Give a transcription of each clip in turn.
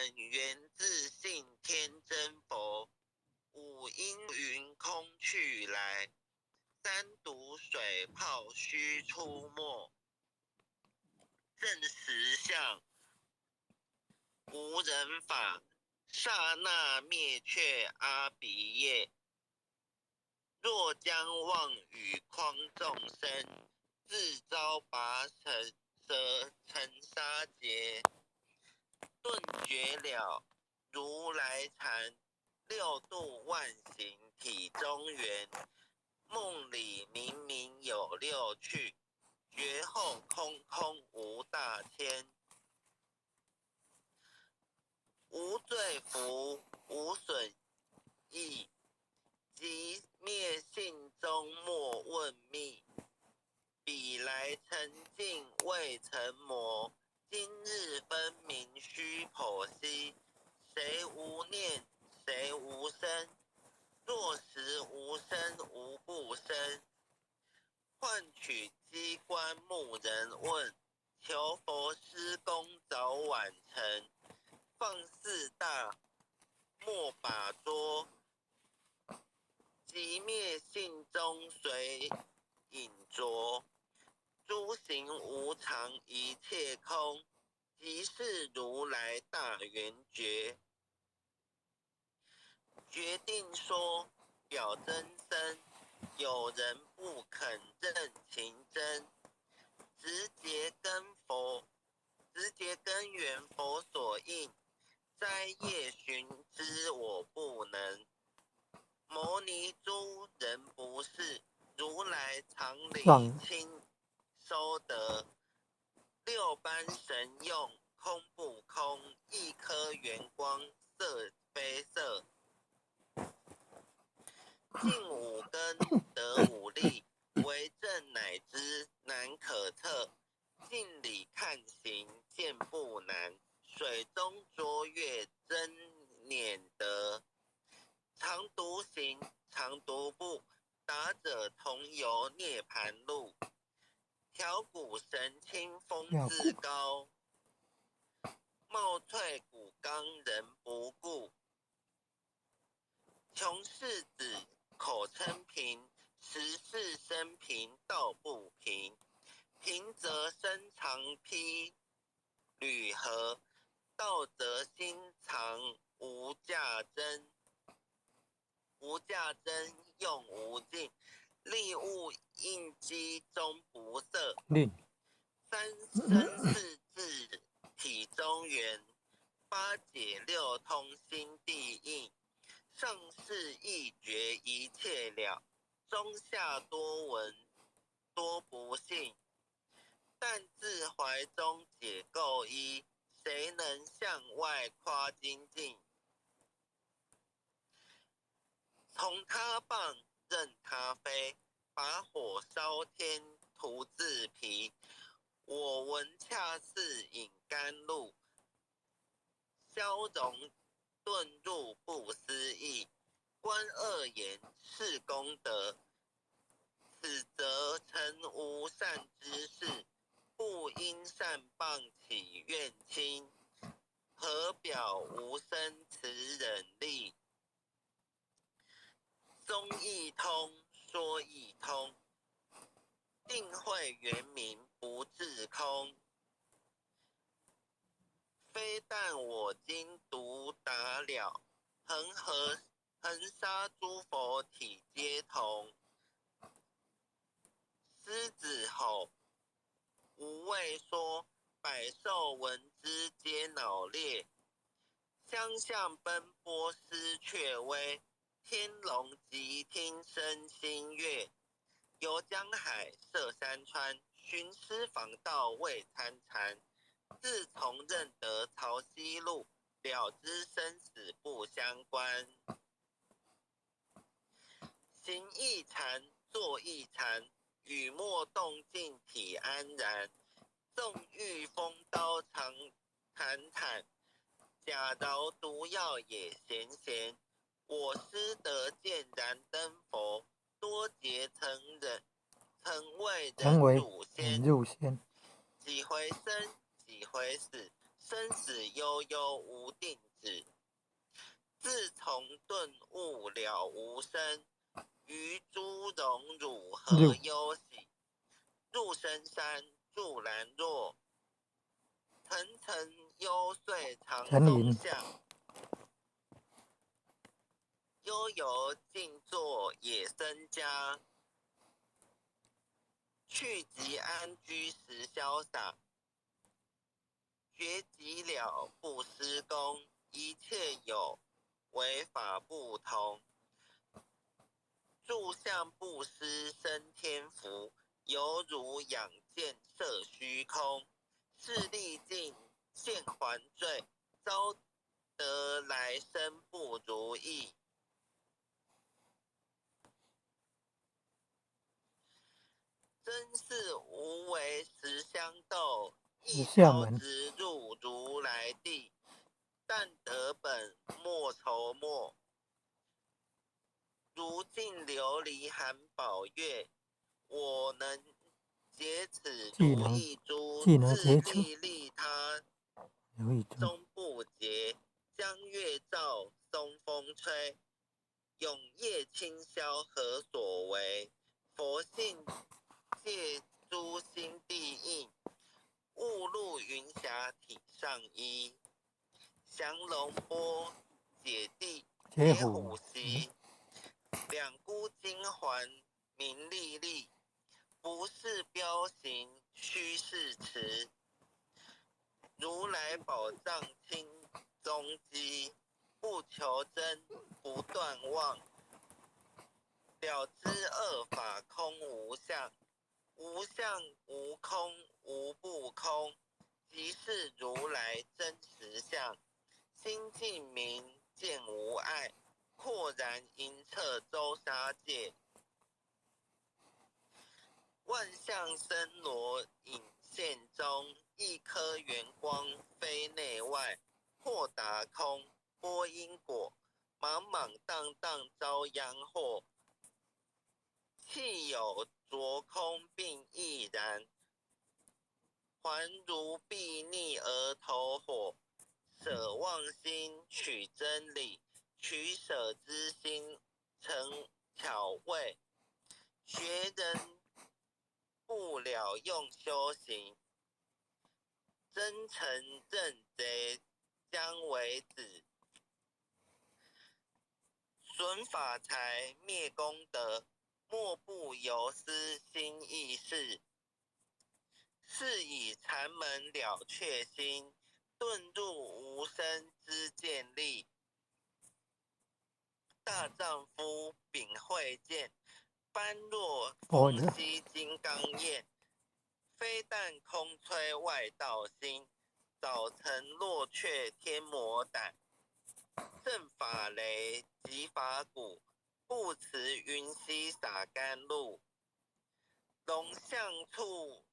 本源自性天真佛，五因云空去来，三毒水泡须出没，正实相无人法，刹那灭却阿鼻业。若将妄语诓众生，自招拔尘沙劫。顿觉了如来禅，六度万行体中圆。梦里明明有六趣，觉后空空无大千。无罪福，无损益，即灭性中莫问秘。彼来沉静未成魔，今日分明须剖析。谁无念，谁无生？若实无生，无不生。换取机关木人问，求佛施功早晚成。放四大莫把捉，即灭性中随隐着。诸行无常，一切空，即是如来大圆觉。决定说表真身，有人不肯认情真，直接根源佛所应，摘叶寻知我不能。牟尼珠人不是，如来常理亲收得。六般神用空不空，一颗圆光色非色。尽五根得五力，为正乃知难可测。镜里看行见不难，水中捉月真碾得。常独行，常独步，达者同游涅盘路。调骨神清风自高，冒淬骨刚人不顾。穷世子口称平，实是生平道不平。平则身长披履合，道则心藏无价珍。无价珍用无尽，利物应机终不色。三生四智体中圆，八解六通心地应。上士一觉一切了，中下多闻多不信。但自怀中解构一，谁能向外夸精进？从他棒任他飞，把火烧天徒自疲。我闻恰似饮甘露，消融遁入不思议。观恶言是功德，此则成无善之事。不因善棒起怨亲，何表无生慈忍力？宗义通，说义通，定慧圆明不自空。非但我今独达了，恒沙诸佛体皆同。狮子吼，无畏说，百兽闻之皆脑裂。相向奔波失却微，天龙即听声心悦。游江海，涉山川，寻师访道未参禅。自从认得潮汐路，了知生死不相关。行一禅，坐一禅，语默动静体安然。纵欲风刀常坦坦，假饶毒药也咸咸。我师得见燃灯佛，多劫曾为人辱仙。几回生，几回死，生死悠悠无定止。自从顿悟了无生，于诸荣辱何忧喜？入深山住兰若，层层幽邃藏中象。悠游静坐野僧家，去即安居时潇洒。觉即了不施功，一切有为法不同。住相不施生天福，犹如仰见摄虚空。是历尽现还罪，遭得来生不如意。真是无为实相斗，一朝直入如来地。但得本莫愁末，如镜琉璃含宝月。我能解此如意珠，自利利他终不竭。江月照，松风吹，永夜清宵何所为？佛性借诸心地印，误入云霞体上衣。降龙波，解虎袭，两孤金环明历历。不是彪形虚是迟，如来宝藏清踪迹。不求真，不断妄，了知二法空无相。无相无空无不空，即是如来真实相。心净明见无碍，豁然盈彻周沙界。万象森罗隐现中，一颗圆光非内外。豁达空，波因果，莽莽荡荡遭殃祸。气有着空并亦然，还如睥睨而投火。舍妄心取真理，取舍之心成巧慧。学人不了用修行，真诚认贼将为子。损法财灭功德，莫不由私心意事。是以禅门了却心，遁入无生之见力。大丈夫秉慧剑，般若风息金刚焰。非但空摧外道心，早曾落却天魔胆。正法雷即法鼓，不辞云溪洒甘露。龙象处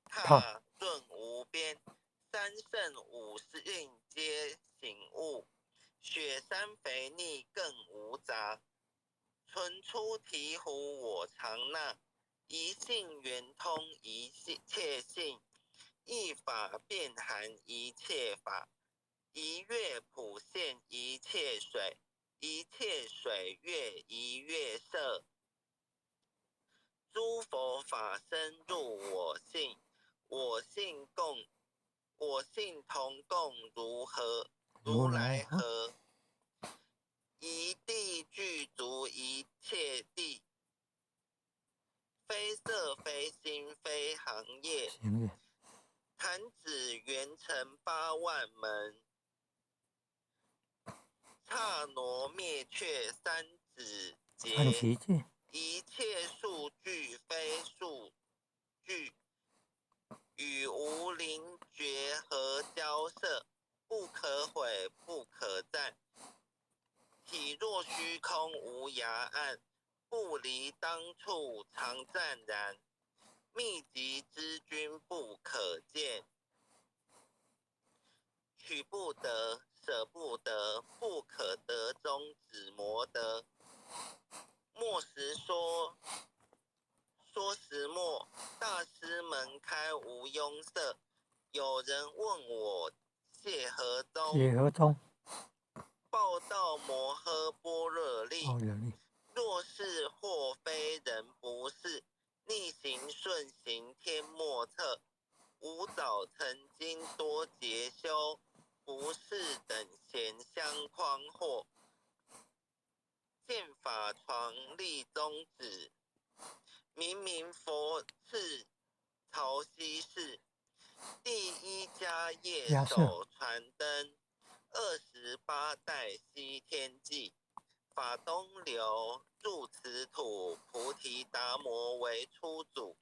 踏润无边，三圣五性皆醒悟。雪山肥腻更无杂，存出醍醐我常纳。一性圆通一切性，一法遍含一切法。一月普现一切水，一切水月一月色。诸佛法身入我性，我性同共如来合。一地具足一切地，非色非心非行业。弹指圆成8万门，刹那灭却三指节。一切数据非数据，与无灵觉合交涉。不可毁不可占，体若虚空无涯岸。不离当处常湛然，秘籍之君不可见。取不得，舍不得，不可得中只魔得。末时说时末，大师门开无拥塞。有人问我谢解合中，报道摩诃般若力。若是或非人不是，逆行顺行天莫测。无早曾经多劫修，不是等闲相匡惑。见法床立宗旨，明明佛赐潮汐事。第一家业手传灯，28代西天际。法东流入此土，菩提达摩为初祖。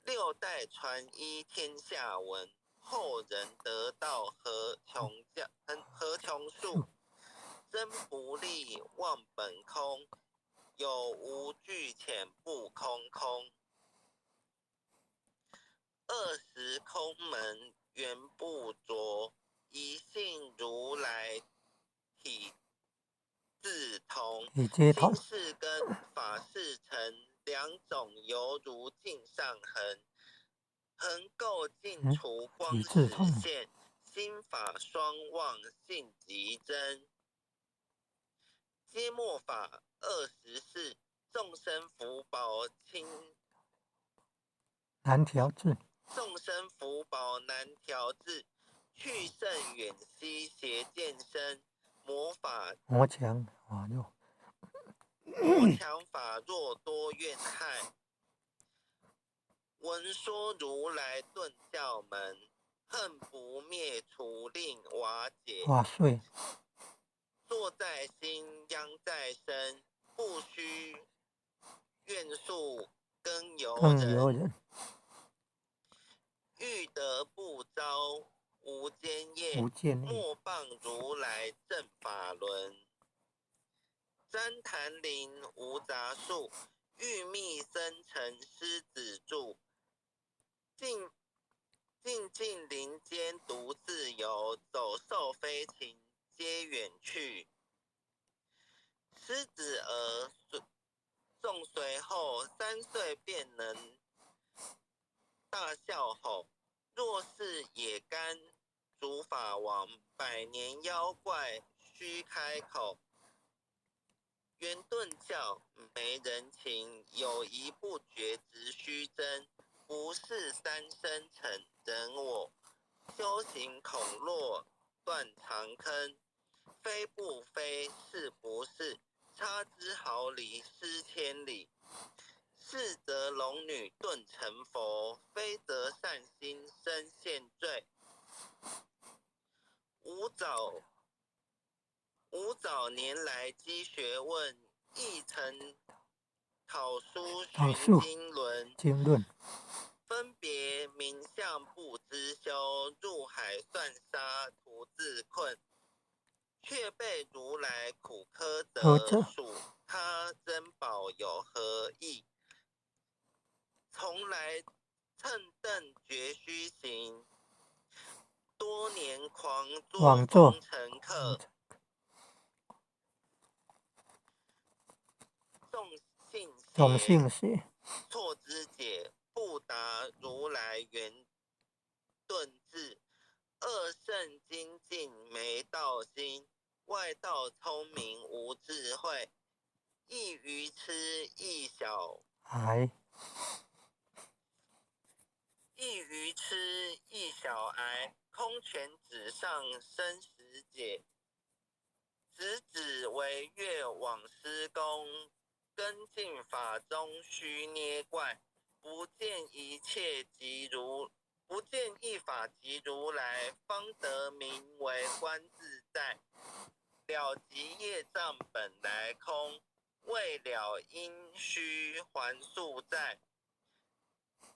6代传依天下闻，后人得道何穷数。真不立忘本空，有无俱浅不空空。20空门原不着，一性如来体自同。心是根，法是尘，两种犹如镜上痕。横垢尽除光实现，心法双旺性极真。揭末法24，众生福报难调制。众生福报难调制，去甚远兮邪见身。魔强法若多怨害，闻说如来顿教门，恨不灭除令瓦碎。坐在心殃在身，不须怨诉更由人。欲得不招无间业，莫谤如来正法轮。旃檀林无杂树，欲觅生成狮子住。尽林间独自游，走兽飞禽皆远去。狮子儿纵随后，3岁便能大笑吼。若是野干竺法王，100年妖怪须开口。圆顿教没人情，有疑不决直须争。不是三生成人我，修行恐落断长坑。非不非，是不是，差之毫厘失千里。是则龙女顿成佛，非则善心生现罪。吾早年来积学问，亦曾考书寻经论。分别名相不知修，入海算沙徒自困。却被如来苦苛责，属他珍宝有何益？从来乘凳绝须行，多年狂作风尘客。众信邪，错之解，不达如来圆顿智。恶圣精进没道心，外道聪明无智慧。亦愚痴亦小癌，空拳指上生死解。直为越往施功，跟进法中须捏怪。不见一法即如来，方得名为观自在。了即业障本来空，未了因须还宿债。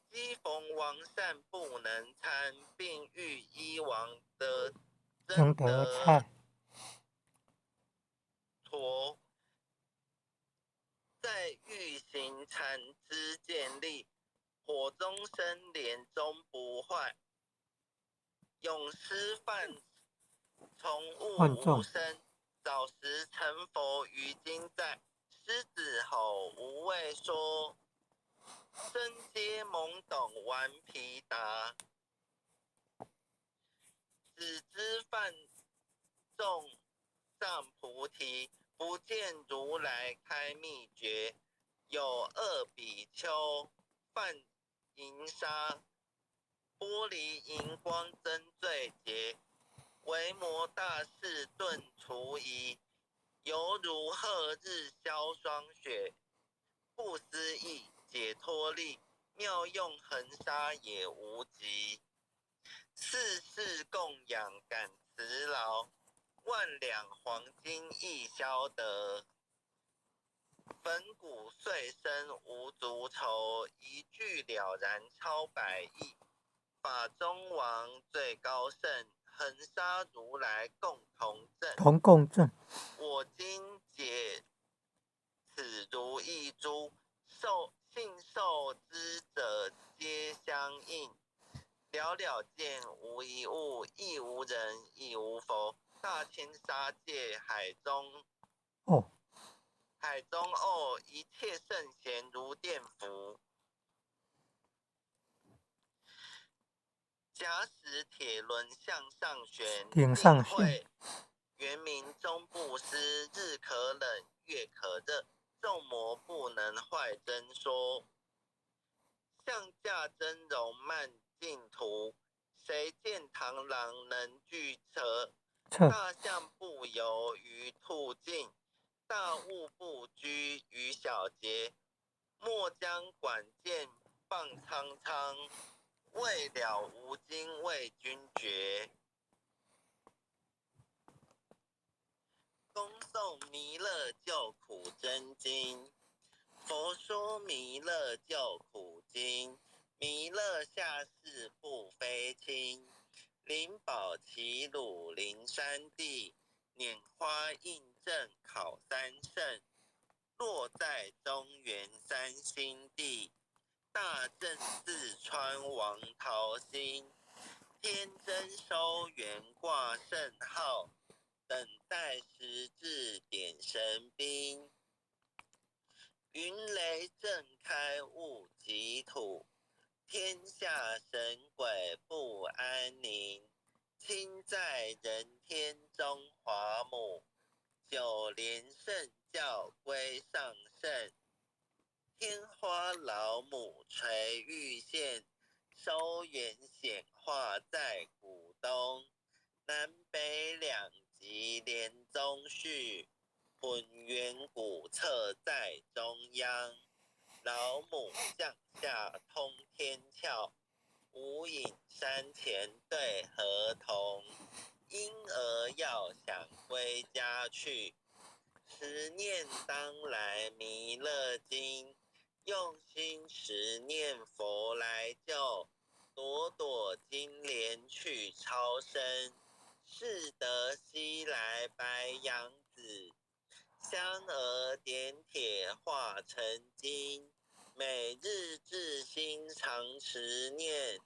机逢王善不能参，并欲依王得真得陀。在欲行禅之见力，火中生莲终不坏。永失犯从物无生，早时成佛于今在。狮子吼无畏说，身皆懵懂顽皮答。只知犯众上菩提，不见如来开秘诀。有二比丘犯银沙，玻璃银光增罪劫。维摩大士顿除疑，犹如赫日消霜雪。不思议解脱力，妙用恒沙也无极。世世供养感慈劳，万两黄金亦消得。粉骨碎身无足愁，一句了然超百亿。法中王最高圣，恒沙如来共同证。同共证。我今解此如一珠，信受之者皆相应。了了见，无一物，亦无人，亦无佛。大千沙界海中哦，一切圣贤如电符。假使铁轮向上旋，顶上旋，原名中不思，日可冷，月可热，众魔不能坏真说。象驾真容慢净土，谁见螳螂能拒车？大象不游于兔径，大物不居于小节。莫将管见放苍苍，未了无经为君绝。恭诵弥勒救苦真经。佛说弥勒救苦经，弥勒下世不非轻。灵宝齐鲁灵山地，拈花印证考三圣。落在中原三星地，大正四川王桃心。天真收圆挂圣号，等待时至点神兵。云雷震开雾极土，天下神鬼不安宁。亲在人天中华母，九连圣教归上圣。天花老母垂玉线，收圆显化在古东。南北两极连宗序，混元古册在中央。老母降下通天窍，无影山前对河童。婴儿要想归家去，十念当来弥勒经。用心十念佛来救，朵朵金莲去超生。是得西来白羊子，香儿点铁化成金。每日至心常持念，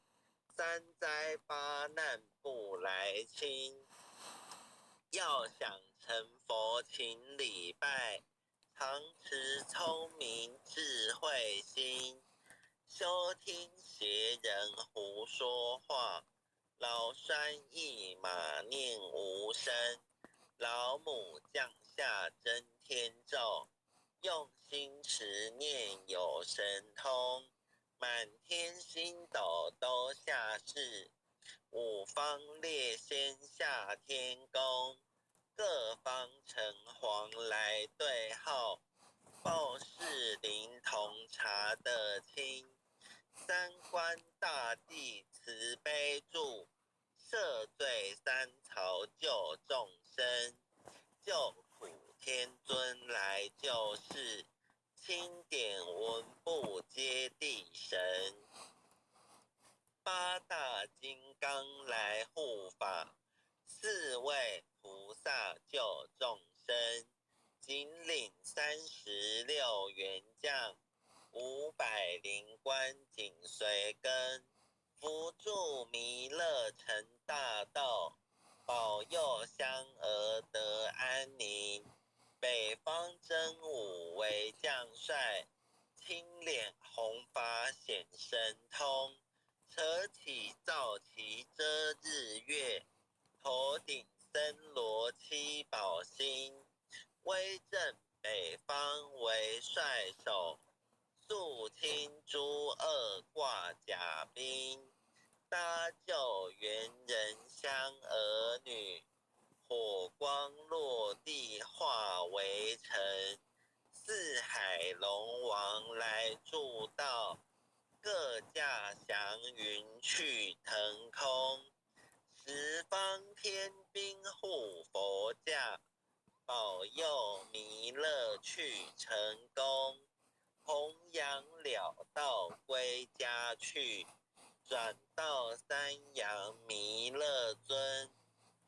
三灾八难不来侵。要想成佛请礼拜，常持聪明智慧心。休听邪人胡说话，老栓一马念无声。老母降下真天咒，用心持念有神通。满天星斗都下世，五方列仙下天宫。各方城隍来对号，报事灵童查得清。三官大帝慈悲助，赦罪三曹救众生。救苦天尊来救世，钦点文部接地神。八大金刚来护法，四位菩萨救众生。紧领36员将，500灵官紧随跟。扶助弥勒成大道，保佑香儿得安宁。北方真武为将帅，青脸红发显神通。扯起皂旗遮日月，头顶森罗旗小心，威震北方为帅首，肃清诸恶挂甲兵，搭救猿人香儿女，火光落地化为尘。四海龙王来助道，各驾祥云去腾空。十方天兵护佛驾，保佑弥勒去成功。弘扬了道归家去，转到三阳弥勒尊。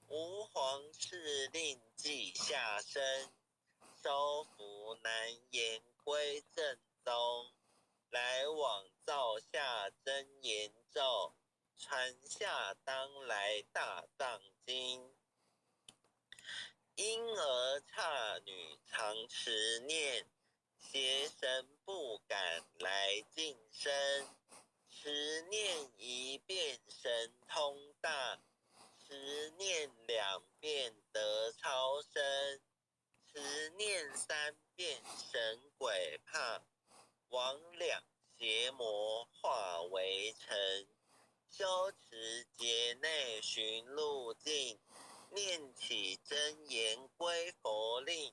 吾皇敕令记下生，收服南延归正宗。来往造下真言咒，传下当来大藏经。婴儿刹女常持念，邪神不敢来近身。持念一遍神通大，持念两遍得超生，持念三遍神鬼怕，魍魉邪魔化为尘。修持劫内寻路径，念起真言归佛令。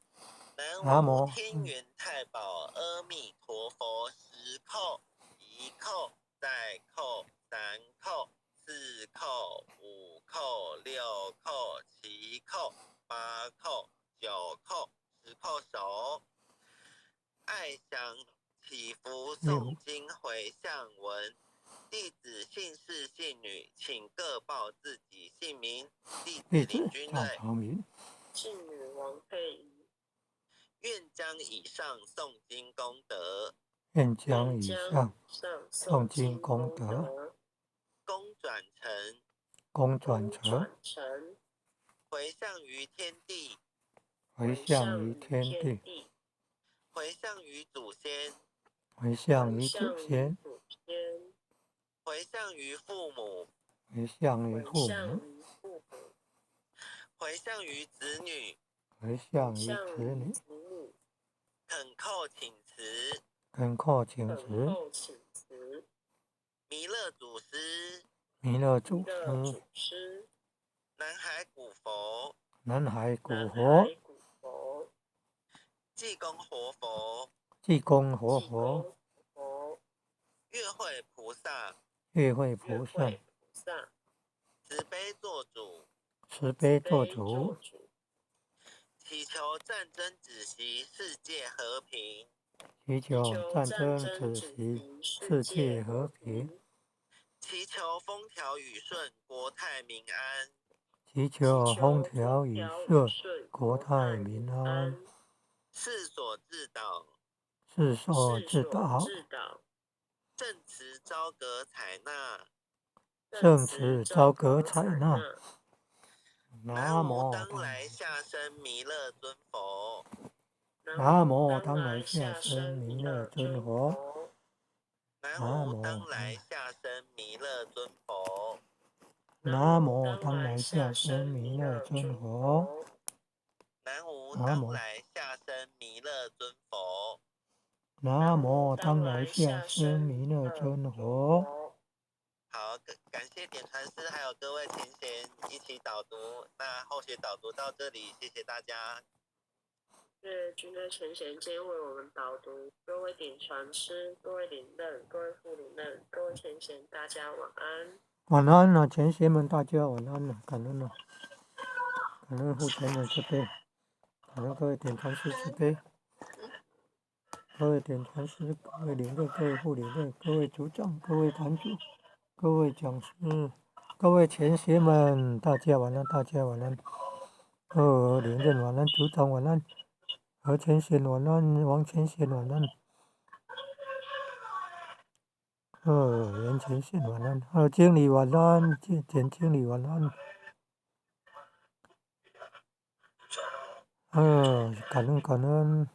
南无天元太保阿弥陀佛，十叩一叩再叩三叩四叩五叩六叩七叩八叩九叩十叩手。爱想祈福诵经回向文。弟子姓氏姓女，请各报自己姓名。弟子领军队，姓女王佩仪。愿将以上诵经功德，愿将以上诵经功德，功转成，回向于天地，回向于天地，回向于祖先，回向于祖先，回向于父母，回向于父母，回向于子女，回向于子女，恳叩请辞，恳叩请辞，弥勒祖师，弥勒祖师，南海古佛，南海古佛，济公活佛，济公活佛，月会菩萨，月会菩萨，慈悲做主，慈悲做主，祈求战争止息，世界和平，祈求战争止息，世界和平，祈求风调雨顺，国泰民安，祈求风调雨顺，国泰民安，世所自导，世所自导，正慈昭格采纳，正慈昭格采纳。南无当来下生弥勒尊佛，南无当来下生弥勒尊佛，南无当来下生弥勒尊佛，南无当来下生弥勒尊佛，南无当来下生弥勒尊佛，南无当来下生弥勒尊佛。好，感谢点传师还有各位前贤一起导读。那后续导读到这里，谢谢大家。军队前贤今天为我们导读，各位点传师、各位领任、各位副领任、各位前贤，大家晚安。晚安了，前贤们，大家晚安了，感恩了，感恩父权的慈悲，感恩各位点传师慈悲，各位点传师、各位领任、各位副领任、各位组长、各位坛主、各位讲师、各位前贤们，大家晚安，大家晚安。领任晚安，组长晚安，何前贤晚安，王前贤晚安。袁前贤晚安，何经理晚安，简经理晚安。感恩。